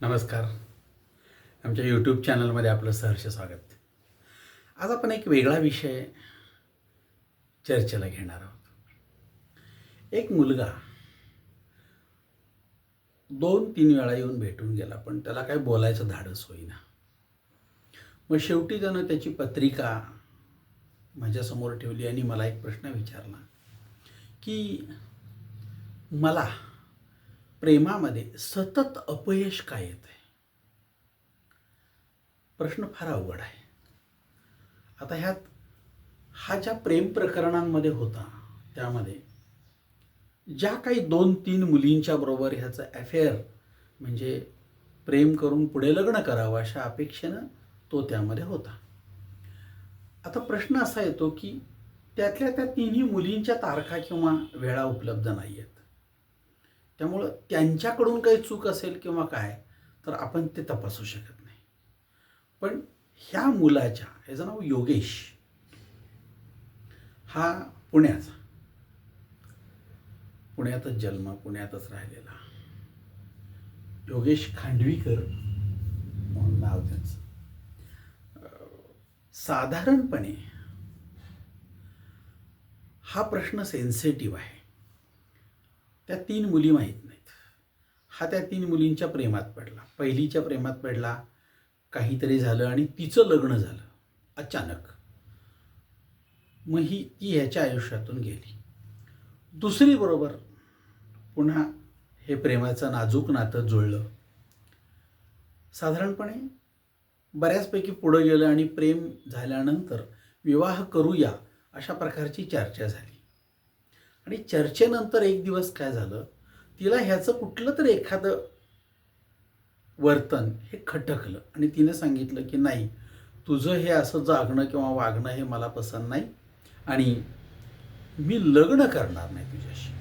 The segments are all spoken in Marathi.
नमस्कार. आमच्या यूट्यूब चॅनलमध्ये आपलं सहर्ष स्वागत. आज आपण एक वेगळा विषय चर्चेला घेणार आहोत. एक मुलगा 2-3 वेळा येऊन भेटून गेला, पण त्याला काही बोलायचं धाडस होईना. मग शेवटी त्यानं त्याची पत्रिका माझ्यासमोर ठेवली आणि मला एक प्रश्न विचारला की मला प्रेमामध्ये सतत अपयश का येत आहे. प्रश्न फार अवघड आहे. आता हा ज्या प्रेम प्रकरणांमध्ये होता त्यामध्ये ज्या काही 2-3 मुलींच्या बरोबर ह्याचं अफेअर म्हणजे प्रेम करून पुढे लग्न करावं अशा अपेक्षेनं तो त्यामध्ये होता. आता प्रश्न असा येतो की त्यातल्या त्या 3ही मुलींच्या तारखा किंवा वेळा उपलब्ध नाही आहेत. त्यामुळं त्यांच्याकडून काही चूक असेल किंवा काय तर आपण ते तपासू शकत नाही. पण ह्या मुलाच्या, ह्याचं नाव योगेश, हा पुण्याचा, पुण्यातच जन्म, पुण्यातच राहिलेला योगेश खांडवीकर म्हणून नाव त्याचं. साधारणपणे हा प्रश्न सेन्सिटिव्ह आहे. त्या 3 मुली माहीत नाहीत. हा त्या 3 मुलींच्या प्रेमात पडला. पहिलीच्या प्रेमात पडला, काहीतरी झालं आणि तिचं लग्न झालं अचानक. मग ती ह्याच्या आयुष्यातून गेली. दुसरी बरोबर पुन्हा हे प्रेमाचं नाजूक नातं जुळलं. साधारणपणे बऱ्याचपैकी पुढं गेलं आणि प्रेम झाल्यानंतर विवाह करूया अशा प्रकारची चर्चा झाली. आणि चर्चेनंतर एक दिवस काय झालं, तिला ह्याचं कुठलं तरी एखादं वर्तन हे खटकलं आणि तिने सांगितलं की नाही, तुझं हे असं जागणं किंवा वागणं हे मला पसंत नाही आणि मी लग्न करणार नाही तुझ्याशी.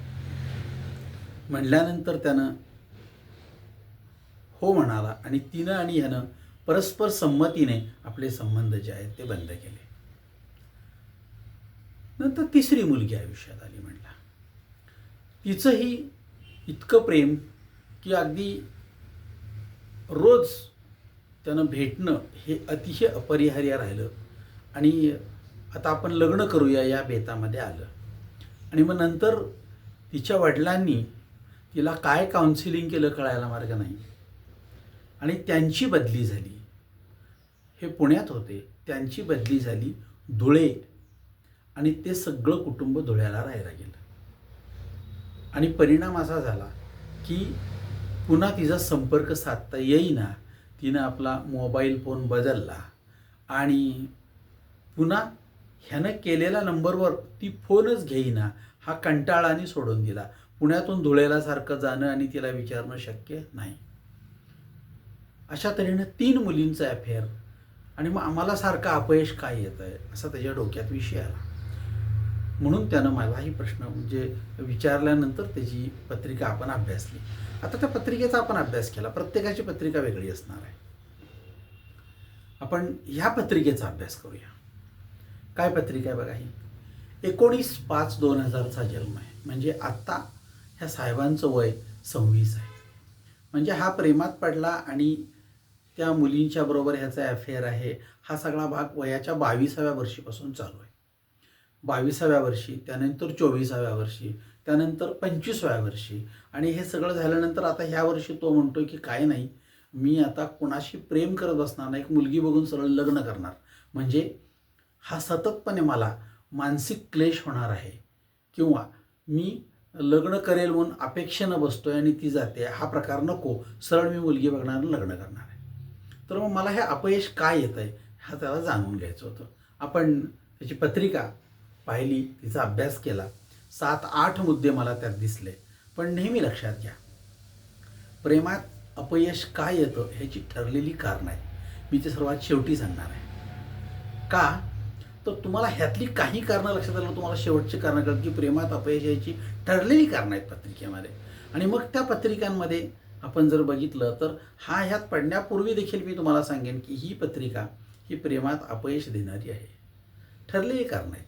म्हणल्यानंतर त्यानं हो म्हणाला आणि तिनं आणि ह्यानं परस्पर संमतीने आपले संबंध जे आहेत ते बंद केले. नंतर तिसरी मुलगी आयुष्यात आली. म्हणला तिचंही इतकं प्रेम की अगदी रोज त्यानं भेटणं हे अतिशय अपरिहार्य राहिलं आणि आता आपण लग्न करूया या बेतामध्ये आलं. आणि मग नंतर तिच्या वडिलांनी तिला काय काउन्सिलिंग केलं कळायला मार्ग नाही आणि त्यांची बदली झाली. हे पुण्यात होते, त्यांची बदली झाली धुळे आणि ते सगळं कुटुंब धुळ्याला राहायला गेलं. आणि परिणाम असा झाला की पुन्हा तिचा संपर्क साधता येईना. तिनं आपला मोबाईल फोन बदलला आणि पुन्हा ह्यानं केलेल्या नंबरवर ती फोनच घेईना. हा कंटाळाने सोडून दिला. पुण्यातून धुळेला सारखं जाणं आणि तिला विचारणं शक्य नाही. अशा तऱ्हेनं 3 मुलींचं अफेअर आणि मग आम्हाला सारखं अपयश काय येतं आहे असा त्याच्या डोक्यात विषय आला. म्हणून त्यानं मलाही प्रश्न म्हणजे विचारल्यानंतर त्याची पत्रिका आपण अभ्यासली. आता त्या पत्रिकेचा आपण अभ्यास केला. प्रत्येकाची पत्रिका वेगळी असणार आहे. आपण ह्या पत्रिकेचा अभ्यास करूया. काय पत्रिका आहे बघा. ही 19/5/2000चा जन्म आहे. म्हणजे आत्ता ह्या साहेबांचं वय 26 आहे. म्हणजे हा प्रेमात पडला आणि त्या मुलींच्या बरोबर ह्याचा अफेअर आहे. हा सगळा भाग वयाच्या 22व्या वर्षीपासून चालू आहे. 22व्या वर्षी, त्यानंतर 24व्या वर्षी, त्यानंतर 25व्या वर्षी आणि हे सगळं झाल्यानंतर आता ह्या वर्षी तो म्हणतोय की काय नाही, मी आता कोणाशी प्रेम करत बसणार नाही, एक मुलगी बघून सरळ लग्न करणार. म्हणजे हा सततपणे मला मानसिक क्लेश होणार आहे किंवा मी लग्न करेल म्हणून अपेक्षेनं बसतोय आणि ती जाते, हा प्रकार नको, सरळ मी मुलगी बघणार आणि लग्न करणार आहे. तर मग मला हे अपयश काय येत आहे हा त्याला जाणून घ्यायचं होतं. आपण त्याची पत्रिका पाहिली, तिचा अभ्यास केला. 7-8 मुद्दे मला त्यात दिसले. पण नेहमी लक्षात घ्या, प्रेमात अपयश काय येतं ह्याची ठरलेली कारणं आहेत. मी ते सर्वात शेवटी सांगणार आहे. का तर तुम्हाला ह्यातली काही कारणं लक्षात आलं, तुम्हाला शेवटची कारणं कळत की प्रेमात अपयश यायची ठरलेली कारणं आहेत पत्रिकेमध्ये. आणि मग त्या पत्रिकांमध्ये आपण जर बघितलं तर ह्यात पडण्यापूर्वी देखील मी तुम्हाला सांगेन की ही पत्रिका ही प्रेमात अपयश देणारी आहे. ठरलेली कारणं आहेत.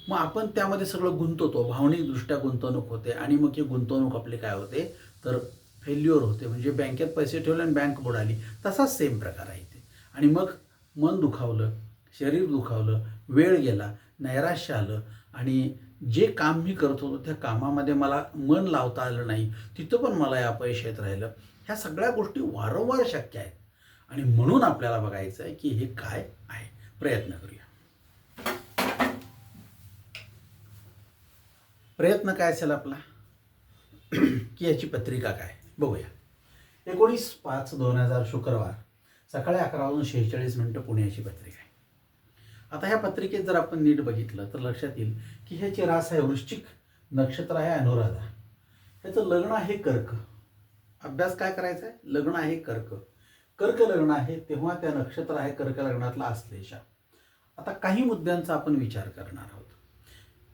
मग आपण त्यामध्ये सगळं गुंतवतो, भावनिकदृष्ट्या गुंतवणूक होते आणि मग ही गुंतवणूक आपली काय होते तर फेल्युअर होते, म्हणजे बँकेत पैसे ठेवले आणि बँक बुडाली, तसाच सेम प्रकार आहे ते. आणि मग मन दुखावलं, शरीर दुखावलं, वेळ गेला, नैराश्य आलं आणि जे काम मी करत होतो त्या कामामध्ये मला मन लावता आलं नाही, तिथं पण मला अपयश येत राहिलं. ह्या सगळ्या गोष्टी वारंवार शक्य आहेत आणि म्हणून आपल्याला बघायचं आहे की हे काय आहे. प्रयत्न करूया. प्रयत्न काय असेल आपला की याची पत्रिका काय बघूया. 19/5/2000 शुक्रवार सकाळी 11:46 पुण्याची पत्रिका आहे. आता ह्या पत्रिकेत जर आपण नीट बघितलं तर लक्षात येईल की ह्याची रास आहे वृश्चिक, नक्षत्र आहे अनुराधा, ह्याचं लग्न आहे कर्क. अभ्यास काय करायचा आहे? लग्न आहे कर्क, कर्क लग्न आहे, तेव्हा त्या नक्षत्र आहे कर्क लग्नातला आश्लेषा. आता काही मुद्द्यांचा आपण विचार करणार आहोत.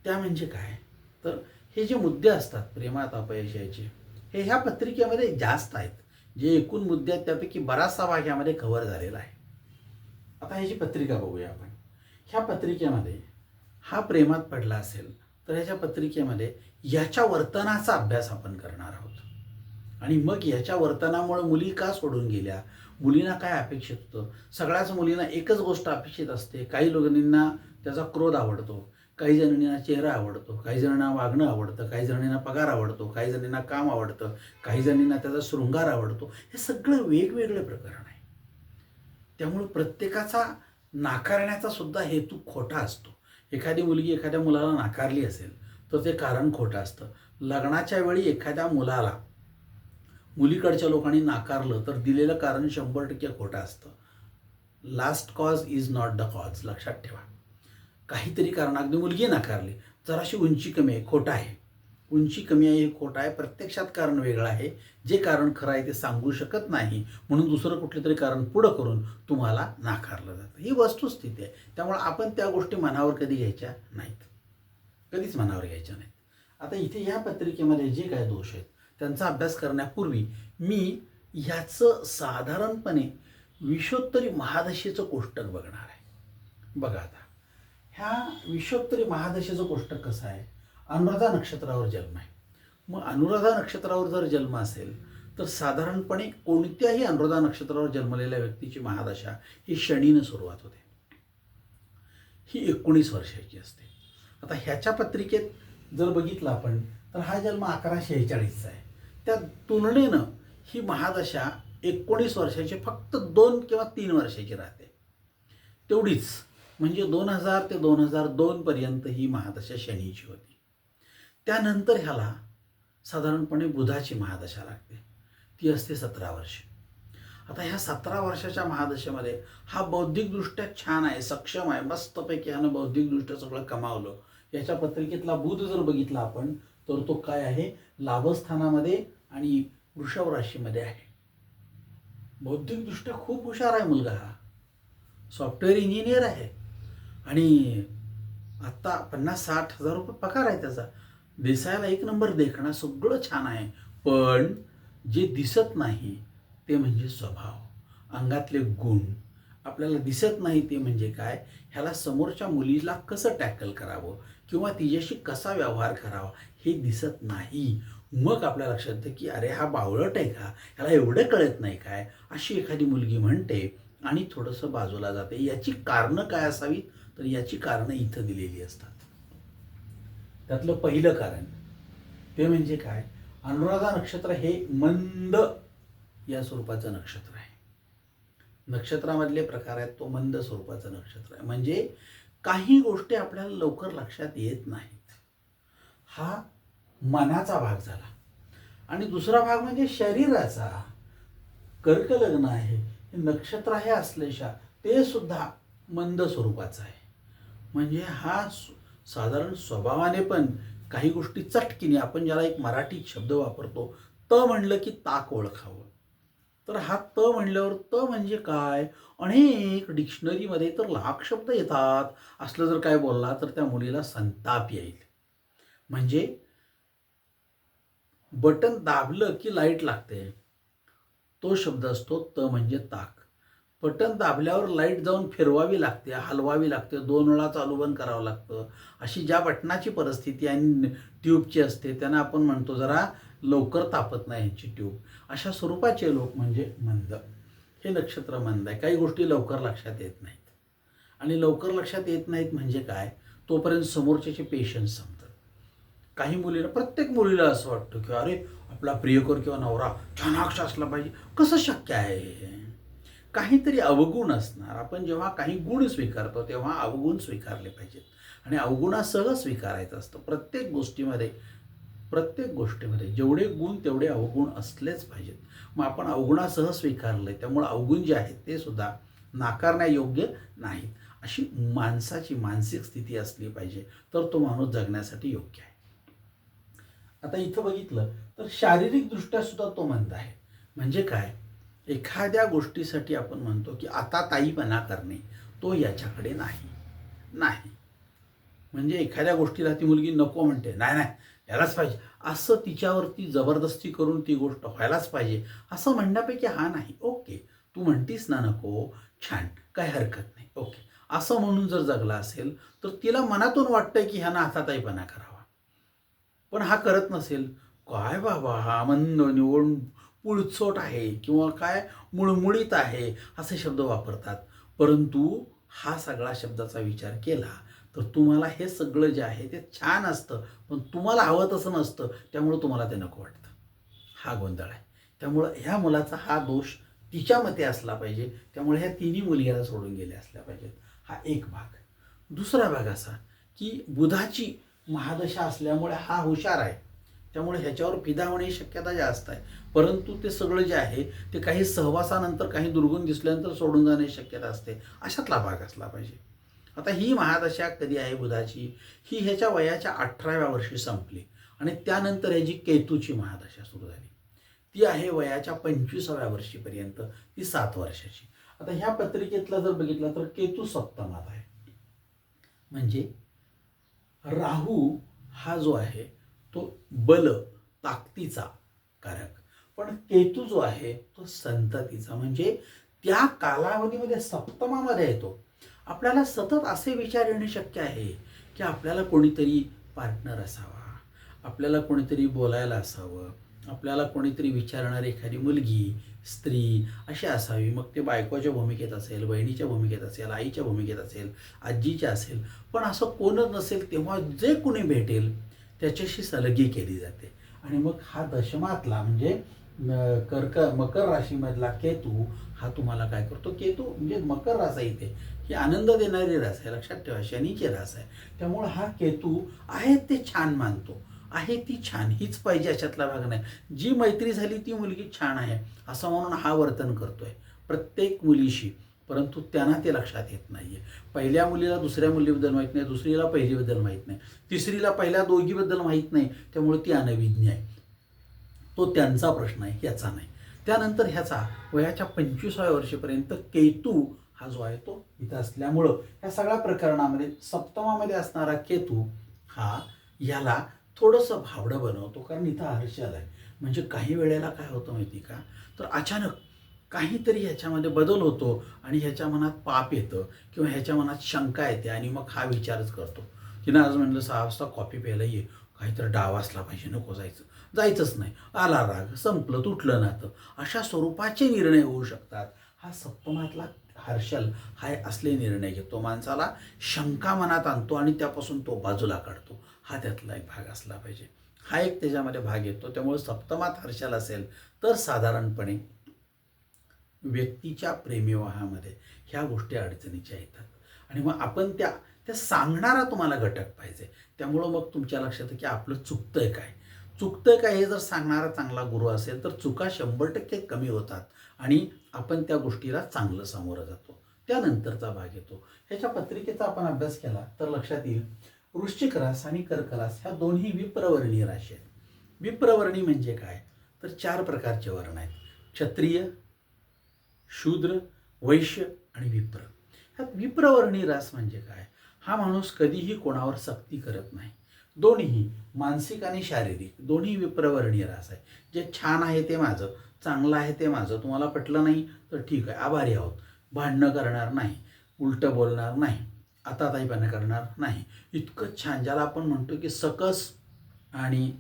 त्या म्हणजे काय, तर हे जे मुद्दे असतात प्रेमात अपयशाचे, हे ह्या पत्रिकेमध्ये जास्त आहेत. जे एकूण मुद्दे आहेत त्यापैकी बराचसा भाग यामध्ये कव्हर झालेला आहे. आता ह्याची पत्रिका बघूया आपण. ह्या पत्रिकेमध्ये हा प्रेमात पडला असेल तर ह्याच्या पत्रिकेमध्ये याच्या वर्तनाचा अभ्यास आपण करणार आहोत. आणि मग याच्या वर्तनामुळे मुली का सोडून गेल्या, मुलींना काय अपेक्षित होतं. सगळ्याच मुलींना एकच गोष्ट अपेक्षित असते. काही लोकांना त्याचा क्रोध आवडतो, काही जणींना चेहरा आवडतो, काही जणांना वागणं आवडतं, काही जणींना पगार आवडतो, काही जणींना काम आवडतं, काही जणींना त्याचा शृंगार आवडतो. हे सगळं वेगवेगळे प्रकरण आहे. त्यामुळे प्रत्येकाचा नाकारण्याचा सुद्धा हेतू खोटा असतो. एखादी मुलगी एखाद्या मुलाला नाकारली असेल तर ते कारण खोटं असतं. लग्नाच्या वेळी एखाद्या मुलाला मुलीकडच्या लोकांनी नाकारलं तर दिलेलं कारण 100% खोटं असतं. Last cause is not the cause, लक्षात ठेवा. काहीतरी कारण, अगदी मुलगी नाकारली, जराशी उंची कमी आहे, खोटं आहे. उंची कमी आहे हे खोटं आहे, प्रत्यक्षात कारण वेगळं आहे. जे कारण खरं आहे ते सांगू शकत नाही म्हणून दुसरं कुठलं तरी कारण पुढं करून तुम्हाला नाकारलं जातं. ही वस्तुस्थिती आहे. त्यामुळे आपण त्या गोष्टी मनावर कधी घ्यायच्या नाहीत, कधीच मनावर घ्यायच्या नाहीत. आता इथे या पत्रिकेमध्ये जे काय दोष आहेत त्यांचा अभ्यास करण्यापूर्वी मी ह्याचं साधारणपणे विषोत्तरी महादशेचं कोष्टक बघणार आहे. बघा आता ह्या विषोत्तरी महादशेचं कोष्टक कसं आहे. अनुराधा नक्षत्रावर जन्म आहे. मग अनुराधा नक्षत्रावर जर जन्म असेल तर साधारणपणे कोणत्याही अनुराधा नक्षत्रावर जन्मलेल्या व्यक्तीची महादशा ही शनीनं सुरुवात होते. ही 19 वर्षाची असते. आता ह्याच्या पत्रिकेत जर बघितलं आपण तर हा जन्म 1146चा आहे. त्या तुलनेनं ही महादशा 19 वर्षाची फक्त 2 किंवा 3 वर्षाची राहते, तेवढीच. म्हणजे 2000 ते 2002 पर्यंत ही महादशा शनीची होती. त्यानंतर ह्याला साधारणपणे बुधाची महादशा लागते, ती असते 17 वर्ष. आता ह्या 17 वर्षाच्या महादशेमध्ये हा बौद्धिकदृष्ट्या छान आहे, सक्षम आहे, मस्तपैकी ह्यानं बौद्धिकदृष्ट्या सगळं कमावलं. याच्या पत्रिकेतला बुध जर बघितला आपण तर तो काय आहे, लाभस्थानामध्ये आणि वृषभ राशीमध्ये आहे. बौद्धिकदृष्ट्या खूप हुशार आहे मुलगा हा, सॉफ्टवेअर इंजिनियर आहे आणि आत्ता 50-60 हजार रुपये पगार आहे त्याचा. दिसायला एक नंबर, देखणं सगळं छान आहे. पण जे दिसत नाही ते म्हणजे स्वभाव, अंगातले गुण आपल्याला दिसत नाही. ते म्हणजे काय, ह्याला समोरच्या मुलीला कसं टॅकल करावं किंवा तिच्याशी कसा व्यवहार करावा हे दिसत नाही. मग आपल्या लक्षात येतं की अरे हा बावळट आहे का, ह्याला एवढं कळत नाही काय, अशी एखादी मुलगी म्हणते आणि थोडंसं बाजूला जाते. याची कारणं काय असावीत, तर याची कारणं इथं दिलेली असतात. त्यातलं पहिलं कारण ते म्हणजे काय, अनुराधा नक्षत्र हे मंद या स्वरूपाचं नक्षत्र आहे. नक्षत्रामधले प्रकार आहेत, तो मंद स्वरूपाचं नक्षत्र आहे. म्हणजे काही गोष्टी आपल्याला लवकर लक्षात येत नाहीत. हा मनाचा भाग झाला. आणि दुसरा भाग म्हणजे शरीराचा. कर्क लग्न आहे, हे नक्षत्र आहे आश्लेषा, ते सुद्धा मंद स्वरूपाचं आहे. म्हणजे हा साधारण स्वभावाने पण काही गोष्टी चटकीने, आपण ज्याला एक मराठी शब्द वापरतो त म्हणलं की ताक ओळखावं, तर हा त म्हणल्यावर त म्हणजे काय, अनेक डिक्शनरीमध्ये तर लाख शब्द येतात. असलं जर काय बोलला तर त्या मुलीला संताप येईल. म्हणजे बटन दाबलं की लाईट लागते, तो शब्द असतो त म्हणजे ताक. बटन दाबल्यावर लाईट जाऊन फिरवावी लागते, हलवावी लागते, 2 वेळा चालू बंद करावं लागतं. अशी ज्या बटनाची परिस्थिती आणि ट्यूबची असते त्यांना आपण म्हणतो जरा लवकर तापत नाही यांची ट्यूब, अशा स्वरूपाचे लोक म्हणजे मंद. हे नक्षत्र मंद आहे. काही गोष्टी लवकर लक्षात येत नाहीत. आणि लवकर लक्षात येत नाहीत म्हणजे काय, तोपर्यंत समोरच्याचे पेशन्स संपतात. काही मुलीला, प्रत्येक मुलीला असं वाटतं की अरे आपला प्रियकर किंवा नवरा चाणाक्ष असला पाहिजे. कसं शक्य आहे? काहीतरी अवगुण असणार. आपण जेव्हा काही गुण स्वीकारतो तेव्हा अवगुण स्वीकारले पाहिजेत आणि अवगुणासह स्वीकारायचं असतं. प्रत्येक गोष्टीमध्ये जेवढे गुण तेवढे अवगुण असलेच पाहिजेत. मग आपण अवगुणासह स्वीकारले, त्यामुळे अवगुण जे आहेत ते सुद्धा नाकारण्यायोग्य नाहीत. अशी माणसाची मानसिक स्थिती असली पाहिजे, तर तो माणूस जगण्यासाठी योग्य आहे. आता इथं बघितलं तर शारीरिकदृष्ट्या सुद्धा तो मंद आहे. म्हणजे काय, एखाद्या गोष्टीसाठी आपण म्हणतो की आता ताईपणा करणे, तो याच्याकडे नाही. म्हणजे एखाद्या गोष्टीला ती मुलगी नको म्हणते, नाही यालाच पाहिजे, असं तिच्यावरती जबरदस्ती करून ती गोष्ट व्हायलाच पाहिजे असं म्हणण्यापैकी हा नाही. ओके, तू म्हणतीस ना नको, छान, काय हरकत नाही, ओके, असं म्हणून जर जगला असेल तर तिला मनातून वाटतंय की ह्यानं हाताताईपणा करावा. पण हा करत नसेल, काय बाबा हा मंद निवड पुळचोट आहे किंवा काय मुळमुळीत आहे असे शब्द वापरतात. परंतु हा सगळा शब्दाचा विचार केला तर तुम्हाला हे सगळं जे आहे ते छान असतं, पण तुम्हाला हवं तसं नसतं, त्यामुळं तुम्हाला ते नको वाटतं. हा गोंधळ आहे. त्यामुळं ह्या मुलाचा हा दोष तिच्या मते असला पाहिजे. त्यामुळे ह्या तिन्ही मुली याला सोडून गेल्या असल्या पाहिजेत. हा एक भाग. दुसरा भाग असा की बुधाची महादशा असल्यामुळे हा हुशार आहे, त्यामुळे ह्याच्यावर फिदा होण्याची शक्यता जास्त आहे. परंतु ते सगळं जे आहे ते काही सहवासानंतर, काही दुर्गुण दिसल्यानंतर सोडून जाण्याची शक्यता असते. अशातला भाग असला पाहिजे. आता ही महादशा कधी आहे बुधाची, ही ह्याच्या वयाच्या 18व्या वर्षी संपली आणि त्यानंतर ह्याची केतूची महादशा सुरू झाली. ती आहे वयाच्या 25व्या वर्षीपर्यंत, ती 7 वर्षाची. आता ह्या पत्रिकेतला जर बघितला तर केतू सप्तमात आहे. म्हणजे राहू हा जो आहे तो बल, ताकदीचा कारक, पण केतू जो आहे तो संततीचा. म्हणजे त्या कालावधीमध्ये सप्तमामध्ये येतो. आपल्याला सतत असे विचार येणे शक्य आहे की आपल्याला कोणीतरी पार्टनर असावा, आपल्याला कोणीतरी बोलायला असावं, आपल्याला कोणीतरी विचारणारी एखादी मुलगी, स्त्री अशी असावी. मग ते बायकोच्या भूमिकेत असेल, बहिणीच्या भूमिकेत असेल, आईच्या भूमिकेत असेल, आजीच्या असेल. पण असं कोणच नसेल तेव्हा जे कोणी भेटेल त्याच्याशी सलगी केली जाते. आणि मग हा दशमातला म्हणजे मकर राशीमधला केतू हा तुम्हाला काय करतो, केतू म्हणजे मकर रास आहे इथे, ही आनंद देणारी रास आहे, लक्षात ठेवा, शनीची रास आहे. त्यामुळं हा केतू आहे ते छान मानतो, आहे ती छान, हीच पाहिजे अशातला भाग नाही. जी मैत्री झाली ती मुलगी छान आहे असं म्हणून हा वर्तन करतोय प्रत्येक मुलीशी. परंतु त्यांना ते लक्षात येत नाहीये. पहिल्या मुलीला दुसऱ्या मुलीबद्दल माहीत नाही, दुसरीला पहिलीबद्दल माहीत नाही, तिसरीला पहिल्या दोघीबद्दल माहीत नाही, त्यामुळे ती अनभिज्ञ आहे. तो त्यांचा प्रश्न आहे, याचा नाही. त्यानंतर ह्याचा वयाच्या 25व्या वर्षीपर्यंत केतू हा जो आहे तो इथं असल्यामुळं ह्या सगळ्या प्रकरणामध्ये सप्तमामध्ये असणारा केतू हा याला थोडंसं भावडं बनवतो. कारण इथं हर्षल आहे. म्हणजे काही वेळेला काय होतं माहिती का, तर अचानक काहीतरी ह्याच्यामध्ये बदल होतो आणि ह्याच्या मनात पाप येतं किंवा ह्याच्या मनात शंका येते आणि मग हा विचारच करतो की ना, आज म्हणलं 6 वाजता कॉफी प्यायला ये, काहीतरी डाव असला पाहिजे, नको जायचंच नाही, आला राग, संपलं, तुटलं नातं, अशा स्वरूपाचे निर्णय होऊ शकतात. हा सप्तमातला हर्षल हा असले निर्णय घेतो, माणसाला शंका मनात आणतो आणि त्यापासून तो बाजूला काढतो. हा त्यातला एक भाग असला पाहिजे. हा एक त्याच्यामध्ये भाग येतो. त्यामुळे सप्तमात हर्षल असेल तर साधारणपणे व्यक्तीच्या प्रेमविवाहामध्ये ह्या गोष्टी अडचणीच्या येतात. आणि मग आपण त्या सांगणारा तुम्हाला घटक पाहिजे. त्यामुळं मग तुमच्या लक्षात की आपलं चुकतंय काय हे जर सांगणारा चांगला गुरु असेल तर चुका 100% कमी होतात आणि आपण त्या गोष्टीला चांगलं सामोरं जातो. त्यानंतरचा भाग येतो. ह्याच्या पत्रिकेचा आपण अभ्यास केला तर लक्षात येईल, वृश्चिक रास आणि कर्क रास ह्या दोन्ही विप्रवर्णीय राशी आहेत. विप्रवर्णी म्हणजे काय, तर 4 प्रकारचे वर्ण आहेत: क्षत्रिय, शूद्र, वैश्य आणि विप्र. ह्यात विप्रवर्णी रास म्हणजे काय, हा माणूस कधीही कोणावर सक्ती करत नाही. दोन्ही मानसिक आणि शारीरिक दोन्ही विप्रवर्णीय रास आहे. जे छान आहे ते माझं, चांगलं आहे ते माझं, तुम्हाला पटलं नाही तर ठीक आहे, आभारी आहोत, भांडणं करणार नाही, उलटं बोलणार नाही, आताताईपणा करणार नाही, इतकं छान, ज्याला आपण म्हणतो की सकस आणि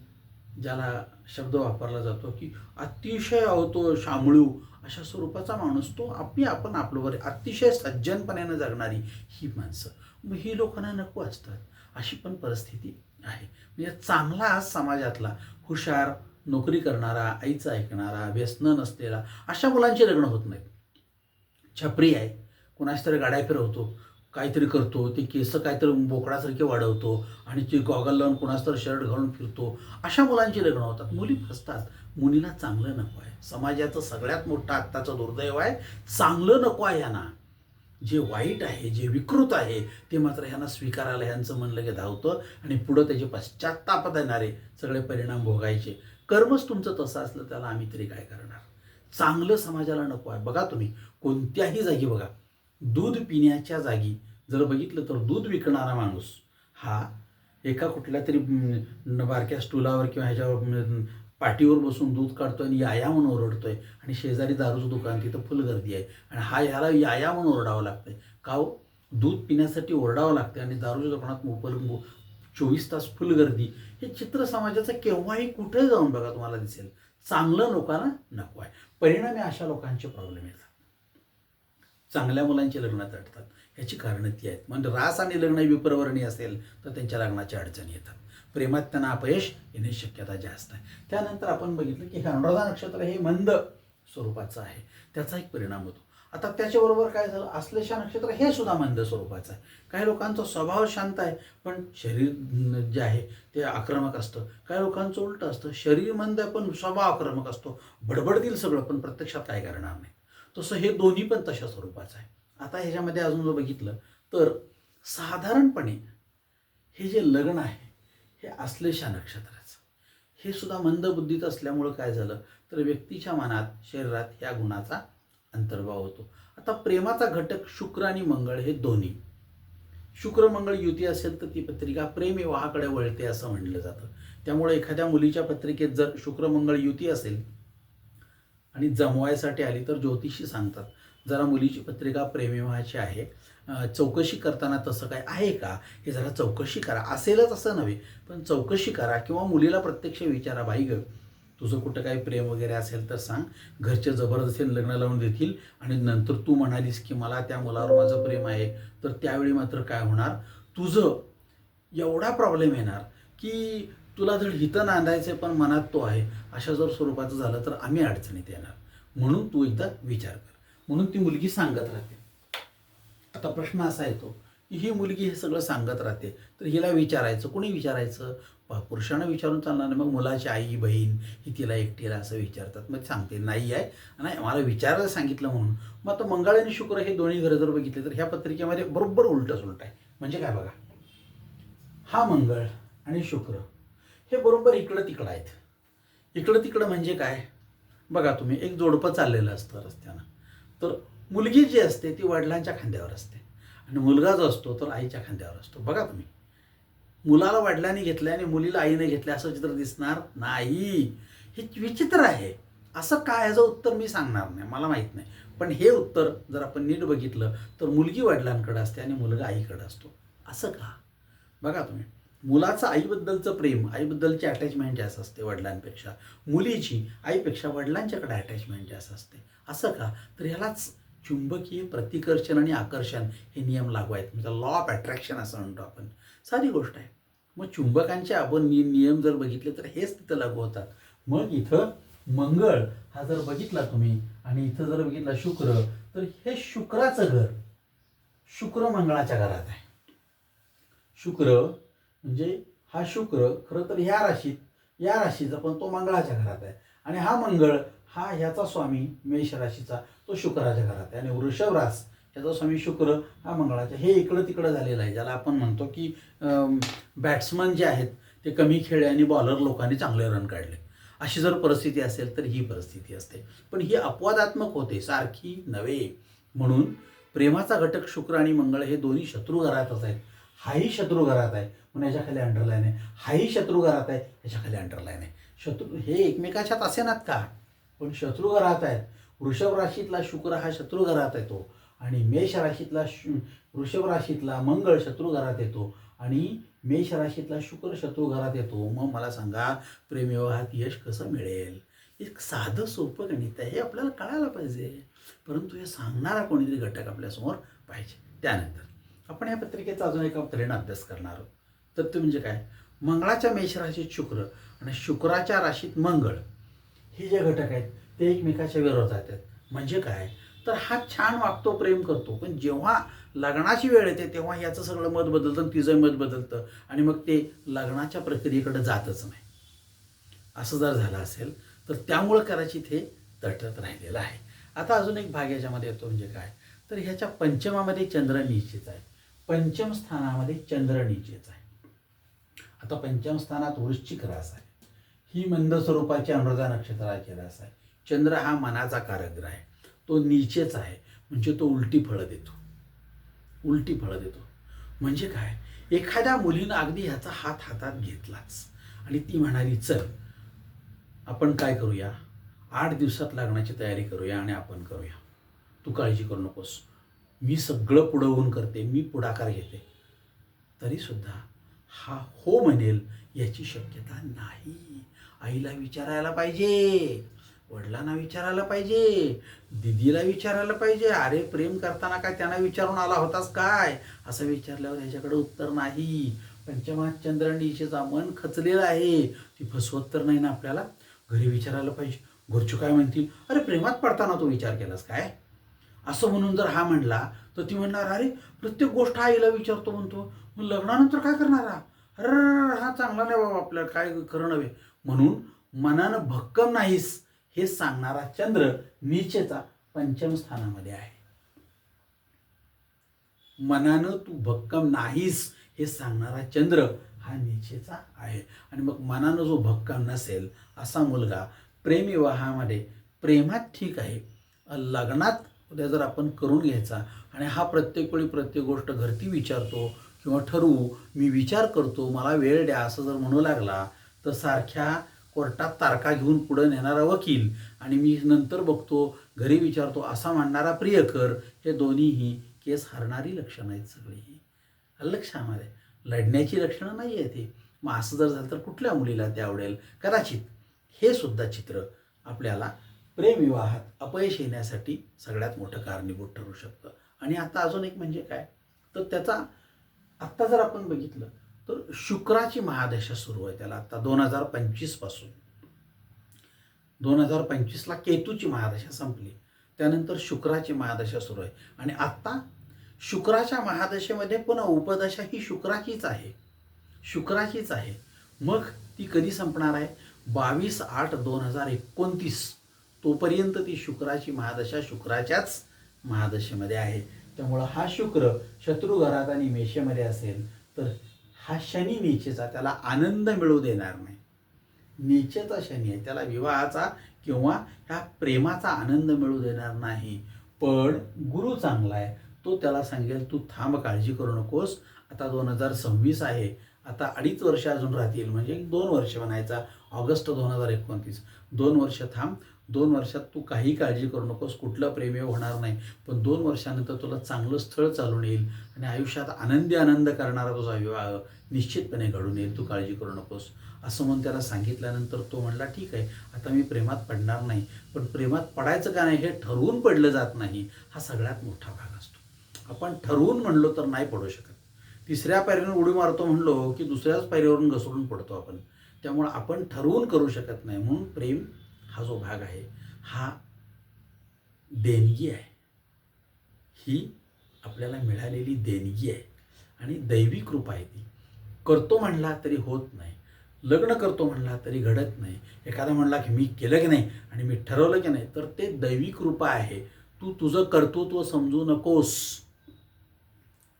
ज्याला शब्द वापरला जातो की अतिशय तो शामळू अशा स्वरूपाचा माणूस, तो आपण आपल्यावर अतिशय सज्जनपणानं जगणारी ही माणसं, मग ही लोकांना नको असतात. अशी पण परिस्थिती आहे. म्हणजे चांगला समाजातला हुशार, नोकरी करणारा, आईचं ऐकणारा, व्यसनं नसलेला अशा मुलांची लग्न होत नाहीत. छपरी आहे, कोणाच तरी गाड्या फिरवतो, काहीतरी करतो, ते केस काहीतरी बोकडासारखे वाढवतो आणि ते गॉगल लावून कोणाच तरी शर्ट घालून फिरतो, अशा मुलांची लग्न होतात. मुली फसतात. मुलीला चांगलं नको आहे. समाजाचं सगळ्यात मोठं आत्ताचं दुर्दैव आहे, चांगलं नको आहे यांना. जे वाईट आहे, जे विकृत आहे, ते मात्र ह्यांना स्वीकारायला ह्यांचं मन लगे धावतं आणि पुढं त्याचे पश्चात्तापात येणारे सगळे परिणाम भोगायचे. कर्मच तुमचं तसं असलं, त्याला आम्ही तरी काय करणार. चांगलं समाजाला नको आहे. बघा तुम्ही कोणत्याही जागी बघा, दूध पिण्याच्या जागी जर बघितलं तर दूध विकणारा माणूस हा एका कुठल्या तरी बारक्या स्टूलावर किंवा ह्याच्यावर पाठीवर बसून दूध काढतोय आणि याया म्हणून ओरडतोय, आणि शेजारी दारूचं दुकान, तिथं फुल गर्दी आहे आणि ह्याला याया म्हणून ओरडावं लागतंय. का हो? दूध पिण्यासाठी ओरडावं लागतं आणि दारूच्या दुकानात मोबाईल 24 तास फुल गर्दी. हे चित्र समाजाचं केव्हाही कुठे जाऊन बघा तुम्हाला दिसेल. चांगलं लोकांना नको आहे. परिणामी अशा लोकांचे प्रॉब्लेम येतात. चांगल्या मुलांची लग्न तडतात. ह्याची कारणं ती आहेत. म्हणजे रास आणि लग्न विप्रवर्णी असेल तर त्यांच्या लग्नाच्या अडचणी येतात. प्रेमात त्यांना अपयश येण्याची शक्यता जास्त आहे. त्यानंतर आपण बघितलं की हे अनुराधा नक्षत्र हे मंद स्वरूपाचं आहे, त्याचा एक परिणाम होतो. आता त्याच्याबरोबर काय झालं, आश्लेषा नक्षत्र हे सुद्धा मंद स्वरूपाचं आहे. काही लोकांचा स्वभाव शांत आहे पण शरीर जे आहे ते आक्रमक असतं. काही लोकांचं उलटं असतं, शरीर मंद आहे पण स्वभाव आक्रमक असतो, बडबडतील सगळं पण प्रत्यक्षात काय करणार नाही. तसं हे दोन्ही पण तशा स्वरूपाचं आहे. आता ह्याच्यामध्ये अजून जर बघितलं तर साधारणपणे हे जे लग्न आहे हे आश्लेषा नक्षत्राचं, हे सुद्धा मंदबुद्धीत असल्यामुळं काय झालं तर व्यक्तीच्या मनात, शरीरात ह्या गुणाचा अंतर्भाव होतो. आता प्रेमाचा घटक शुक्र आणि मंगळ हे दोन्ही, शुक्र मंगळ युती असेल तर ती पत्रिका प्रेम विवाहाकडे वळते असं म्हणलं जातं. त्यामुळे एखाद्या मुलीच्या पत्रिकेत जर शुक्र मंगळ युती असेल आणि जमवायसाठी आली तर ज्योतिषी सांगतात जरा मुलीची पत्रिका प्रेमविवाहाची आहे, चौकशी करताना तसं काय आहे का हे जरा चौकशी करा. असेलच असं नव्हे पण चौकशी करा, किंवा मुलीला प्रत्यक्ष विचारा, बाई ग तुझं कुठं काही प्रेम वगैरे असेल तर सांग, घरचे जबरदस्तीने लग्न लावून देतील आणि नंतर तू म्हणालीस की मला त्या मुलावर माझं प्रेम आहे, तर त्यावेळी मात्र काय होणार, तुझं एवढा प्रॉब्लेम येणार की तुला जर हितं नांदायचं पण मनात तो आहे, अशा जर स्वरूपाचं झालं तर आम्ही अडचणीत येणार. म्हणून तू एकदा विचार कर. म्हणून ती मुलगी सांगत राहते. आता प्रश्न असा येतो की ही मुलगी हे सगळं सांगत राहते तर हिला विचारायचं, कोणी विचारायचं, पुरुषानं विचारून चालणार नाही. मग मुलाची आई बहीण ही तिला एकटीला असं विचारतात, मग सांगते नाही आहे, नाही मला विचारायला सांगितलं म्हणून. मग आता मंगळ आणि शुक्र हे दोन्ही घरं जर बघितले तर ह्या पत्रिकेमध्ये बरोबर उलटच उलट आहे. म्हणजे काय बघा, हा मंगळ आणि शुक्र हे बरोबर इकडं तिकडं आहेत. इकडं तिकडं म्हणजे काय बघा तुम्ही, एक जोडपं चाललेलं असतं रस्त्यानं, तर मुलगी जी असते ती वडिलांच्या खांद्यावर असते आणि मुलगा जो असतो तर आईच्या खांद्यावर असतो. बघा तुम्ही, मुलाला वडिलांनी घेतलं आणि मुलीला आईने घेतलं असं चित्र दिसणार नाही. हे विचित्र आहे. असं काय, याचं उत्तर मी सांगणार नाही, मला माहीत नाही. पण हे उत्तर जर आपण नीट बघितलं तर मुलगी वडिलांकडे असते आणि मुलगा आईकडे असतो. असं का? बघा तुम्ही, मुलाचं आईबद्दलचं प्रेम, आईबद्दलची अटॅचमेंट जास्त असते वडिलांपेक्षा, मुलीची आईपेक्षा वडिलांच्याकडे अटॅचमेंट जास्त असते. असं का? तर ह्यालाच चुंबकीय प्रतिकर्षण आणि आकर्षण हे नियम लागू आहेत. म्हणजे लॉ ऑफ अट्रॅक्शन असं म्हणतो आपण. साधी गोष्ट आहे. मग चुंबकांचे आपण नियम जर बघितले तर हेच तिथं लागू होतात. मग इथं मंगळ हा जर बघितला तुम्ही आणि इथं जर बघितला शुक्र, तर हे शुक्राचं घर शुक्र मंगळाच्या घरात आहे. शुक्र म्हणजे हा शुक्र खरं तर ह्या राशीत, या राशीचा पण तो मंगळाच्या घरात आहे, आणि हा मंगळ हा ह्याचा स्वामी मेष राशीचा तो शुक्राच्या घरात आहे, आणि वृषभ रास ह्याचा स्वामी शुक्र हा मंगळाच्या. हे इकडं तिकडं झालेलं आहे, ज्याला आपण म्हणतो की बॅट्समन जे आहेत ते कमी खेळले आणि बॉलर लोकांनी चांगले रन काढले. अशी जर परिस्थिती असेल तर ही परिस्थिती असते. पण ही अपवादात्मक होते, सारखी नव्हे. म्हणून प्रेमाचा घटक शुक्र आणि मंगळ हे दोन्ही शत्रू घरातच आहेत. हाही शत्रू घरात आहे म्हणून याच्या खाली अंडरलाईन आहे, हाही शत्रू घरात आहे याच्या खाली अंडरलाईन आहे. शत्रू हे एकमेकाच्यात असेनात का, पण शत्रू घरात आहेत. वृषभ राशीतला शुक्र हा शत्रू घरात येतो आणि मेष राशीतला वृषभ राशीतला मंगळ शत्रू घरात येतो आणि मेष राशीतला शुक्र शत्रू घरात येतो, मग मला सांगा प्रेमविवाहात यश कसं मिळेल? एक साधं सोपं गणित आहे, हे आपल्याला कळायला पाहिजे. परंतु हे सांगणारा कोणीतरी घटक आपल्यासमोर पाहिजे. त्यानंतर आपण या पत्रिकेचा अजून एका तऱ्हेने अभ्यास करणार आहोत. तर ते म्हणजे काय? मंगळाच्या मेष राशीत शुक्र आणि शुक्राच्या राशीत मंगळ हे जे घटक आहेत ते एकमेकाच्या विरोधात आहेत. म्हणजे काय? तर हा छान वागतो, प्रेम करतो, पण जेव्हा लग्नाची वेळ येते तेव्हा याचं सगळं मत बदलतं आणि तिचं मत बदलतं आणि मग ते लग्नाच्या प्रक्रियेकडे जातच नाही. असं जर झालं असेल तर त्यामुळं कदाचित हे तटत राहिलेलं आहे. आता अजून एक भाग याच्यामध्ये येतो. म्हणजे काय? तर ह्याच्या पंचमामध्ये चंद्र नीचेच आहे, पंचम स्थानामध्ये चंद्र नीचेच आहे. आता पंचम स्थानात वृश्चिक रास आहे, ही मंद स्वरूपाची अनुराधा नक्षत्राची रास आहे. चंद्र हा मनाचा कारक ग्रह आहे, तो नीचेच आहे, म्हणजे तो उलटी फळं देतो. उलटी फळं देतो म्हणजे काय? एखाद्या मुलीनं अगदी ह्याचा हात हातात घेतलाच आणि ती म्हणाली चल आपण काय करूया, 8 दिवसात लग्नाची तयारी करूया आणि आपण करूया, तू काळजी करू नकोस, मी सगळं पुढं होऊन करते, मी पुढाकार घेते, तरीसुद्धा हा हो म्हणेल याची शक्यता नाही. आईला विचारायला पाहिजे, वडिलांना विचारायला पाहिजे, दिदीला विचारायला पाहिजे, अरे प्रेम करताना काय त्यांना विचारून आला होतास काय, असं विचारल्यावर ह्याच्याकडे उत्तर नाही. पंचमात चंद्र नीचेचा, मन खचलेलं आहे, ती फसवत तर नाही ना आपल्याला. घरी विचारायला पाहिजे, घरचे काय म्हणतील, अरे प्रेमात पडताना तू विचार केलास काय, असं म्हणून जर हा म्हणला तर ती म्हणणार अरे प्रत्येक गोष्ट आईला विचारतो म्हणतो, मग लग्नानंतर काय करणार हा, अरे हा चांगला नाही बाबा, आपल्याला काय खरं नव्हे. म्हणून मनानं भक्कम नाहीस हे सांगणारा चंद्र नीचेचा पंचम स्थानामध्ये आहे. मनानं तू भक्कम नाहीस हे सांगणारा चंद्र हा नीचेचा आहे. आणि मग मनानं जो भक्कम नसेल असा मुलगा प्रेमविवाहामध्ये, प्रेमात ठीक आहे, लग्नात उद्या जर आपण करून घ्यायचा आणि हा प्रत्येक वेळी प्रत्येक गोष्ट घरती विचारतो किंवा ठरवू, मी विचार करतो, मला वेळ द्या, असं जर म्हणू लागला तर सारख्या कोर्टात तारखा घेऊन पुढं नेणारा वकील आणि मी नंतर बघतो, घरी विचारतो, असा मांडणारा प्रियकर, हे दोन्हीही केस हरणारी लक्षणं आहेत सगळी. लक्षामध्ये लढण्याची लक्षणं नाही आहे ती. मग असं जर झालं तर कुठल्या मुलीला ते आवडेल? कदाचित हे सुद्धा चित्र आपल्याला प्रेमविवाहात अपयश येण्यासाठी सगळ्यात मोठं कारणीभूत ठरू शकतं. आणि आता अजून एक म्हणजे काय, तर त्याचा आत्ता जर आपण बघितलं तर शुक्राची महादशा सुरू आहे त्याला आता 2025 पासून. 2025ला केतूची महादशा संपली, त्यानंतर शुक्राची महादशा सुरू आहे आणि आत्ता शुक्राच्या महादशेमध्ये पुन्हा उपदशा ही शुक्राचीच आहे, शुक्राचीच आहे. मग ती कधी संपणार आहे? 22/8/2029 तोपर्यंत ती शुक्राची महादशा शुक्राच्याच महादशेमध्ये आहे. त्यामुळं हा शुक्र शत्रू घरात आणि मेषेमध्ये असेल तर हा शनी नीचेचा, त्याला आनंद मिळू देणार नाही. नीचेचा शनी आहे, त्याला विवाहाचा किंवा ह्या प्रेमाचा आनंद मिळू देणार नाही. पण गुरु चांगला आहे, तो त्याला सांगेल तू थांब, काळजी करू नकोस, आता 2026 आहे, आता 2.5 वर्ष अजून राहतील, म्हणजे 2 वर्ष म्हणायचा, ऑगस्ट 2029, 2 वर्ष थांब, 2 वर्षात तू काही काळजी करू नकोस, कुठलं प्रेमयोग होणार नाही, पण 2 वर्षानंतर तुला चांगलं स्थळ चालून येईल आणि आयुष्यात आनंदी आनंद करणारा तुझा विवाह निश्चितपणे घडून येईल, तू काळजी करू नकोस, असं म्हणून त्याला सांगितल्यानंतर तो म्हणला ठीक आहे, आता मी प्रेमात पडणार नाही. पण प्रेमात पडायचं का नाही हे ठरवून पडलं जात नाही, हा सगळ्यात मोठा भाग असतो. आपण ठरवून म्हणलो तर नाही पडू शकत, 3ऱ्या पायरीवर उडी मारतो म्हणलो की दुसऱ्याच पायरीवरून घसरून पडतो आपण. त्यामुळं आपण ठरवून करू शकत नाही. म्हणून प्रेम हा जो भाग आहे हा देणगी आहे, ही आपल्याला मिळालेली देणगी आहे आणि दैवी कृपा आहे. ती करतो म्हणला तरी होत नाही, लग्न करतो म्हणला तरी घडत नाही, एखादा म्हणला की मी केलं की नाही आणि मी ठरवलं की नाही, तर ते दैवी कृपा आहे. तू तुझं कर्तृत्व समजू नकोस,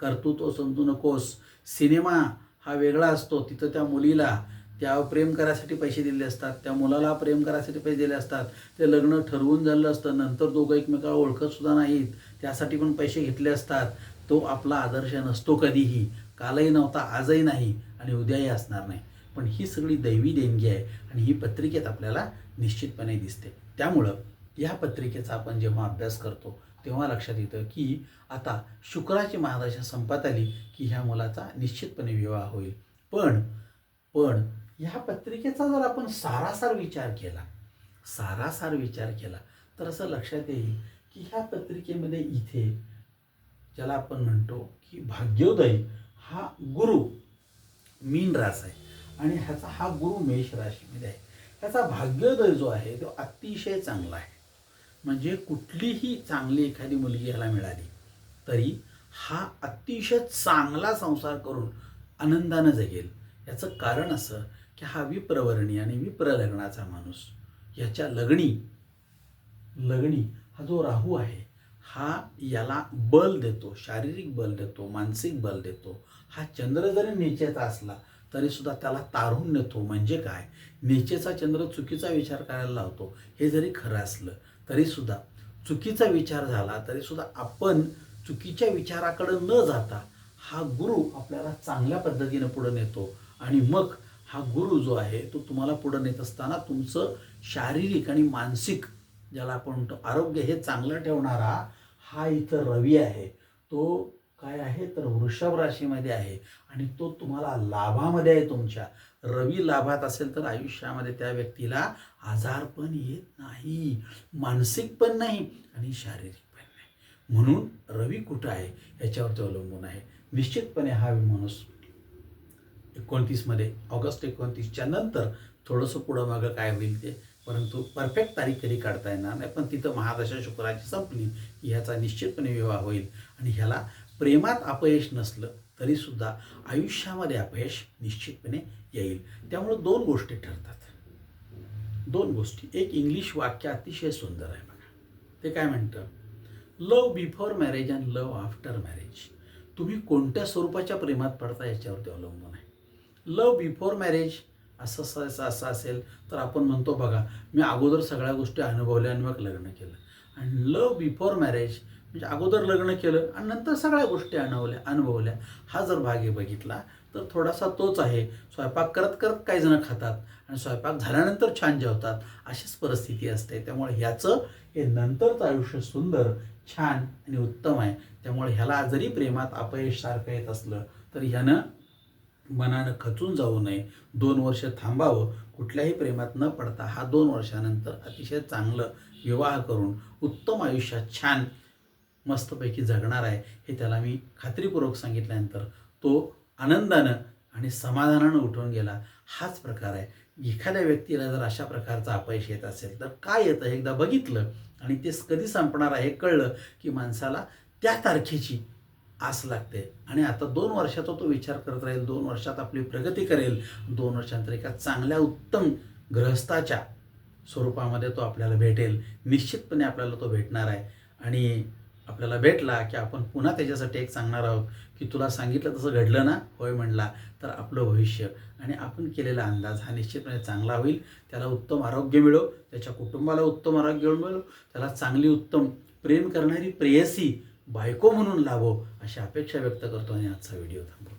कर्तृत्व समजू नकोस. सिनेमा हा वेगळा असतो, तिथं त्या मुलीला त्या प्रेम करायसाठी पैसे दिले असतात, त्या मुलाला प्रेम करायसाठी पैसे दिले असतात, ते लग्न ठरवून झालं असतं, नंतर दोघं एकमेकाला ओळखतसुद्धा नाहीत, त्यासाठी पण पैसे घेतले असतात. तो आपला आदर्श नसतो कधीही, कालही नव्हता, आजही नाही आणि उद्याही असणार नाही. पण ही सगळी दैवी देणगी आहे आणि ही पत्रिकेत आपल्याला निश्चितपणे दिसते. त्यामुळं या पत्रिकेचा आपण जेव्हा अभ्यास करतो तेव्हा लक्षात येतं की आता शुक्राची महादशा संपत आली की ह्या मुलाचा निश्चितपणे विवाह होईल पण पण ह्या पत्रिकेचा जर आपण सारासार विचार केला तर असं लक्षात येईल की ह्या पत्रिकेमध्ये इथे ज्याला आपण म्हणतो की भाग्योदय हा गुरु मीन रास आहे आणि ह्याचा हा गुरु मेष राशीमध्ये आहे. ह्याचा भाग्योदय जो आहे तो अतिशय चांगला आहे. म्हणजे कुठलीही चांगली एखादी मुलगी ह्याला मिळाली तरी हा अतिशय चांगला संसार करून आनंदानं जगेल. याचं कारण असं की हा विप्रवर्णी आणि विप्र लग्नाचा माणूस, याच्या लगणी हा जो राहू आहे हा याला बल देतो, शारीरिक बल देतो, मानसिक बल देतो. हा चंद्र जरी नीचेचा असला तरी सुद्धा त्याला तारून नेतो. म्हणजे काय, नीचेचा चंद्र चुकीचा विचार करायला लावतो. हे जरी खरं असलं तरी सुद्धा चुकीचा विचार झाला तरी सुद्धा आपण चुकीच्या विचाराकडे न जाता हा गुरु आपल्याला चांगल्या पद्धतीने पुढे नेतो. आणि मग हा गुरु जो आहे तो तुम्हाला पुढे नेत असताना तुमचं शारीरिक आणि मानसिक ज्याला आपण म्हणतो आरोग्य हे चांगलं ठेवणारा हा इथं रवी आहे. तो काय आहे तर वृषभ राशीमध्ये आहे आणि तो तुम्हाला लाभामध्ये आहे. तुमच्या रवी लाभात असेल तर आयुष्यामध्ये त्या व्यक्तीला आजार पण येत नाही, मानसिक पण नाही आणि शारीरिक पण नाही. म्हणून रवी कुठं आहे याच्यावरती अवलंबून आहे. निश्चितपणे हा माणूस 29 ऑगस्ट 29च्या नंतर थोडंसं पुढं मागं काय होईल ते, परंतु परफेक्ट तारीख कधी काढता येणार नाही. पण तिथं महादशा शुक्राची संपली की ह्याचा निश्चितपणे विवाह होईल आणि ह्याला प्रेमात अपयश नसलं तरीसुद्धा आयुष्यामध्ये अपयश निश्चितपणे येईल. त्यामुळं 2 गोष्टी ठरतात. 2 गोष्टी. एक इंग्लिश वाक्य अतिशय सुंदर आहे बघा. ते काय म्हणतं, love before marriage and love after marriage. तुम्ही कोणत्या स्वरूपाच्या प्रेमात पडता याच्यावरती अवलंबून आहे. लव बिफोर मॅरेज असं असेल तर आपण म्हणतो बघा मी अगोदर सगळ्या गोष्टी अनुभवल्या आणि मग लग्न केलं. आणि लव बिफोर मॅरेज म्हणजे अगोदर लग्न केलं आणि नंतर सगळ्या गोष्टी अनुभवल्या. हा जर भाग बघितला तर थोडासा तोच आहे. स्वयंपाक करत करत काही जण खातात आणि स्वयंपाक झाल्यानंतर छान जेवतात, अशीच परिस्थिती असते. त्यामुळे ह्याचं हे नंतरचं आयुष्य सुंदर, छान आणि उत्तम आहे. त्यामुळे ह्याला जरी प्रेमात अपयश सारखं येत असलं तरी ह्यानं मनानं खचून जाऊ नये. 2 वर्ष थांबावं. कुठल्याही प्रेमात न पडता हा 2 वर्षानंतर अतिशय चांगलं विवाह करून उत्तम आयुष्यात छान मस्तपैकी जगणार आहे. हे त्याला मी खात्रीपूर्वक सांगितल्यानंतर तो आनंदानं आणि समाधानानं उठून गेला. हाच प्रकार आहे. एखाद्या व्यक्तीला जर अशा प्रकारचं अपयश येत असेल तर काय येतं हे एकदा बघितलं आणि ते कधी संपणार आहे हे कळलं की माणसाला त्या तारखेची आस लागते. आणि आता 2 वर्षाचा तो विचार करत राहील, 2 वर्षात आपली प्रगती करेल, 2 वर्षांतर एका चांगल्या उत्तम गृहस्थाच्या स्वरूपामध्ये तो आपल्याला भेटेल. निश्चितपणे आपल्याला तो भेटणार आहे. आणि आपल्याला भेटला की आपण पुन्हा त्याच्यासाठी एक सांगणार आहोत की तुला सांगितलं तसं घडलं ना, होय म्हणला तर आपलं भविष्य आणि आपण केलेला अंदाज हा निश्चितपणे चांगला होईल. त्याला उत्तम आरोग्य मिळो, त्याच्या कुटुंबाला उत्तम आरोग्य मिळो, त्याला चांगली उत्तम प्रेम करणारी प्रेयसी बायको म्हणून लाभो, अशी अपेक्षा व्यक्त करतो आणि आजचा व्हिडिओ थांबवतो.